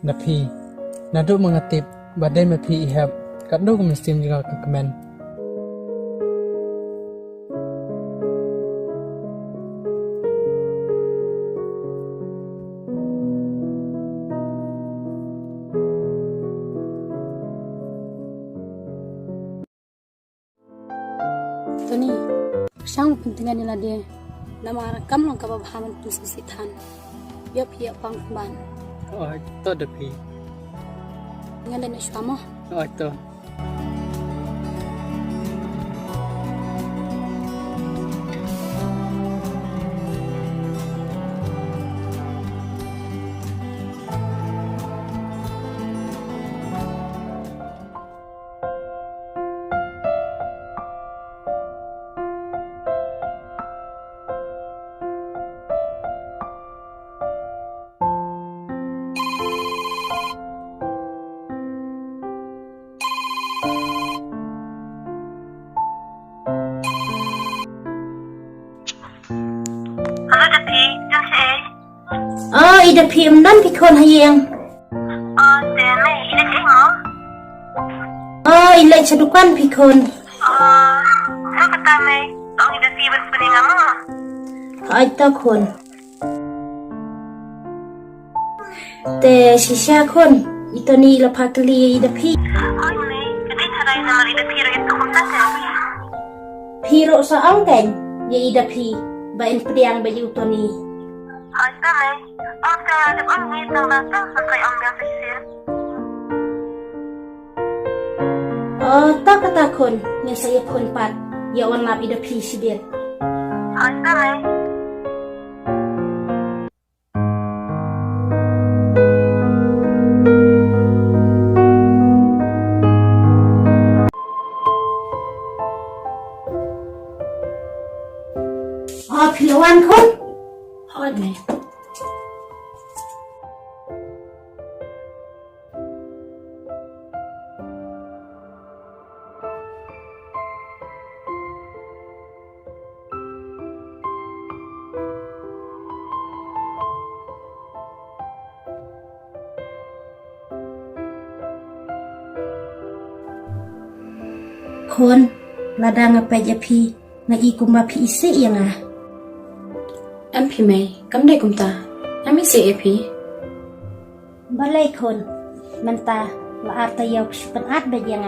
Napi, naduk mengatip badai mapi ihab, kaduk mesti juga ke kemen. Tony, sang pentingan nila dia. Nama kam lang kababahaman pun sisitan. Yap hiya pang ban. Oh, to dapi. Dengan dan isyamo. Oh, to. Ida PM dan pikon hayang. Deme, ida cik mo? Ilai cadukan pikon. Ano kata may? Ang ida siya peningan mo? Aita kon. Te sisya kon. Ito ni lapakli ida pi. May, kasi taray naman ida piro ito kung tatay. Piro sa angkan. Ya ida pi. Bain priang ba ito ni. May, ang tayo ang ngitang nasa sakay ang nasa siya. Tak kata kon. Nga saya kon pat. Ya warna ida pi sibir. May. Pilawan kon. Hawat may. Kon. Ladang apa japi. Nga ikumba pi isi yang MP may, kam day kumta. Ami si AP. Balay kon. Manta. Laat tayaw penat ba yang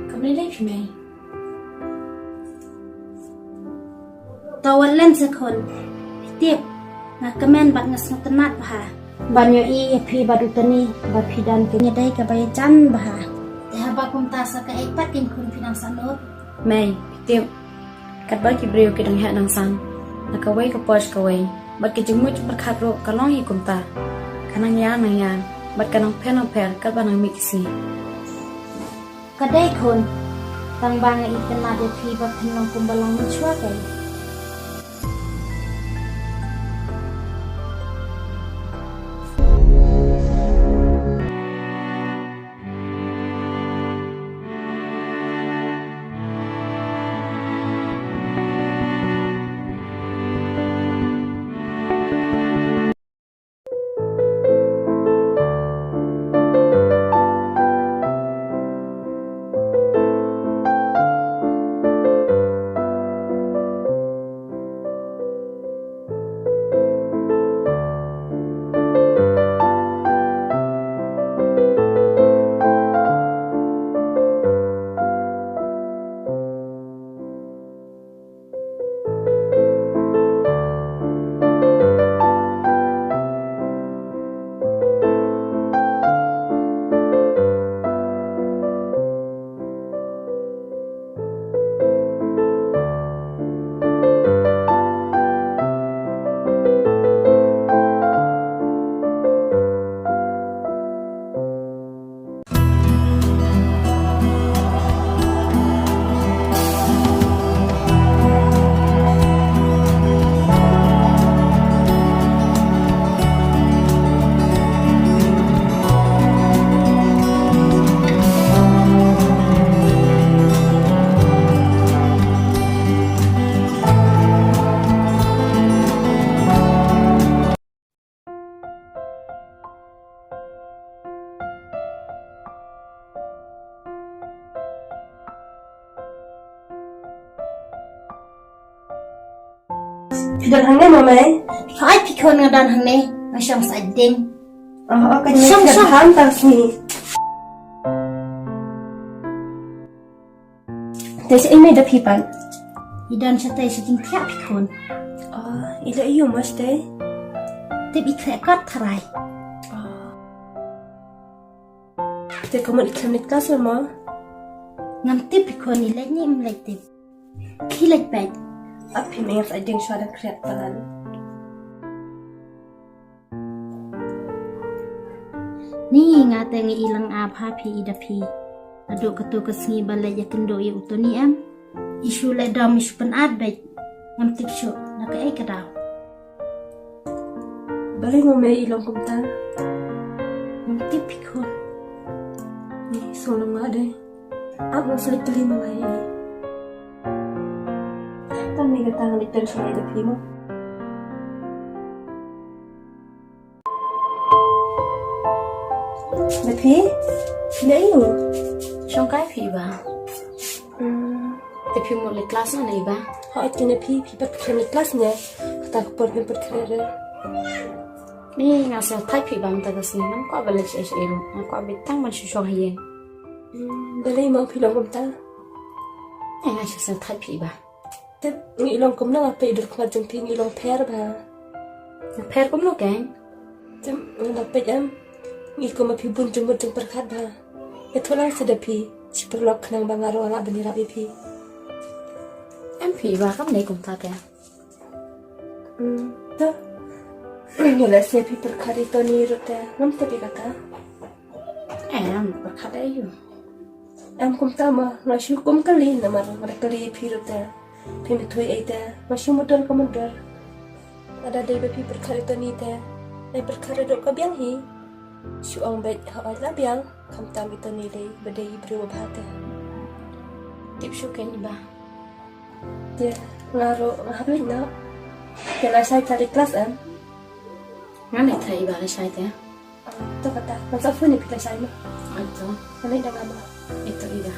Kam day AP may. Tawalan sa kon. Tip. Nga kemen bat ngas tenat baha. Banyo i pi badutani. Bapidan pinyaday kabayajan baha. Tehaba kumta sa kaipat kim kun pinang sanot. May, tip. Katbal ki brio ki dangha nang san. Nakaway ka posh kaway. Bat ki jumuj berkhatro kalong hi kumta. Kanang yang nang yang. Bat kanang pen ang per katba nang mixi. Kadai kon. Tang banga ikan nade pi bat pinang kumbalang muchwa kay. พี่เดินทางไหนมาไหม เขาไอ้พี่คนงานทางนี้มาช่องสายเด้ง อ๋อกันยังเดินทางตามสิแต่ฉันไม่ได้พี่ปัน อีดอนชะเตยจริงแท้พี่คน อ๋ออีเลี้ยอยู่มาสเตย์ แต่อีแค่ก็ทลาย แต่ก็มันอีกคำนิดก็สมอง งามติบพี่คนนี่เล็กนี่มันเล็กติบขี้เล็กแปด อ่ะพี่ไม่ยังใส่ดึงชาดังเครียดตลอด นี่งาเตงอีลังอาพาพีอีดาพีอดุกระตุกกระสีบาเลยยักันโดยอุตนี้อิชูเลดอมอิชูปันอาดเบกงามติบชุนักเอกระดาว balik mo may ilong kumta งามติบพี่คน ni sulong nga day ang salit tuloy mga ay tam ni gatang litan sa may dapi mo dapi na iyo ช่องใกล้ผีบ้าแต่พี่หมดเลยคลาสนั่นเองบ้า ha at kinapi pipat kami class niya katak por pipat kare นี่งานเซลไทยผีบ้ามันแต่ก็สิมันก็เป็นเล็กเฉยๆมันก็เป็นตั้งมันช่วยๆให้เอง balay mo pilong kumta ไอ้งานเซลไทยผีบ้า tep ng ilong kum na pa idol ko jung ping ilong per ba แพทย์ก็ไม่รู้แกง tem ng dapat am ni ko mapibun jung perkat ba ito lang sa dapi si perlok nang bangaro ala benira pipi แอมผีบ้าก็ไม่ได้กลุ่มตาแก ta Nila siya perkat ito ni Ruta ngam tapi kata แอมประคัดได้อยู่ am kum tama ngasyu kum kali namar kali piruta pimitui aita ngasyu modal komodal ada dai bapi perkat ito ni ta dai perkat do ka biang hi su ang bet ha la biang kam tam ito ni dai badai bro bhata ติบชูแกงอีบ้า dia ngaro habis na kala sai tadi kelas am งั้นไหนไทยอีบ้าเลยใช่แต่ to kata masa fu ni pila sai ma ไอ้ตัว nalai dah ngama ไอ้ตัวอีบ้า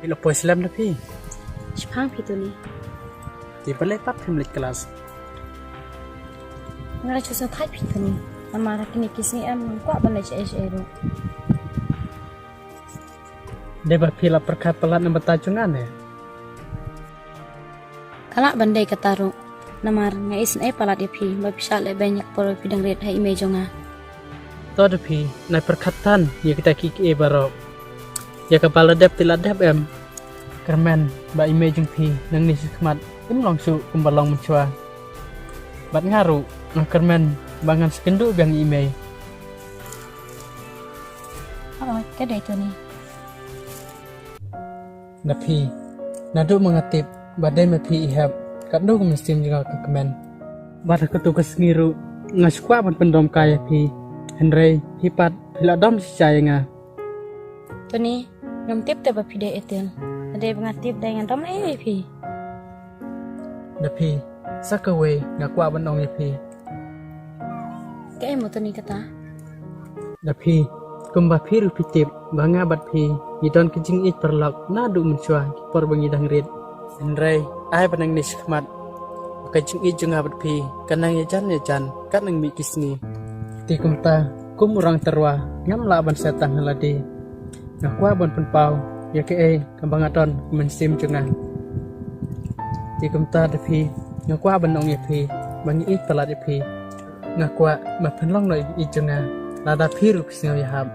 Ilo po Islam na pi. ชิพังผีตัวนี้ Di balay pat himlik kelas. งั้นเราจะเซลไทยผีตัวนี้นามารักนี่กิสนี่แอมมันก็เป็นเล็กเฉยๆรู้ Dia ba pila perkat pelat na batajungan eh. ขณะบันไดกตารุนามาไงอิสเอปาลาดพีบาพิชาเลเบญักปรพิดังเรดให้อิเมจงา To da pi na perkatan ya kita kiki e barok. Ya kapala dep tila dep em. Kermen ba imejung pi nang ni sikmat im long su kumbalong menchua. Bat ngaru ng kermen bangan sekendu biang ime. อ๋อแกเด็กตัวนี้ Na pi na do mengatip badai me pi ihab kat do kumestim juga ke kemen. Bat ketu kesngiru ngaskwa ban pendom kaya pi. Henry hipat pila dom si caya nga. ตัวนี้ยมติบแต่บาพิเดเอเตียนเดบงาติบได้งานดอมเอพี Na pi sakawe ngakwa ban ong pi. แกเอมตัวนี้กตา Na pi kumba pi ru pitip banga bat pi yidon kijing ik perlok na du menchua por bangi dang rit. Henry ai banang ni sikmat. Kajing ik junga bat pi kanang yajan kat nang mi kisni. Ti kumta kum urang terwa ngam laban setang haladi. Ngakwa bon penpau ya ke kambangaton mensim junga. Ti kumta de pi ngakwa banong pi bangi ik pelat pi. Ngakwa ma penlong noi ik junga. Lada pi ru kisni ya hab.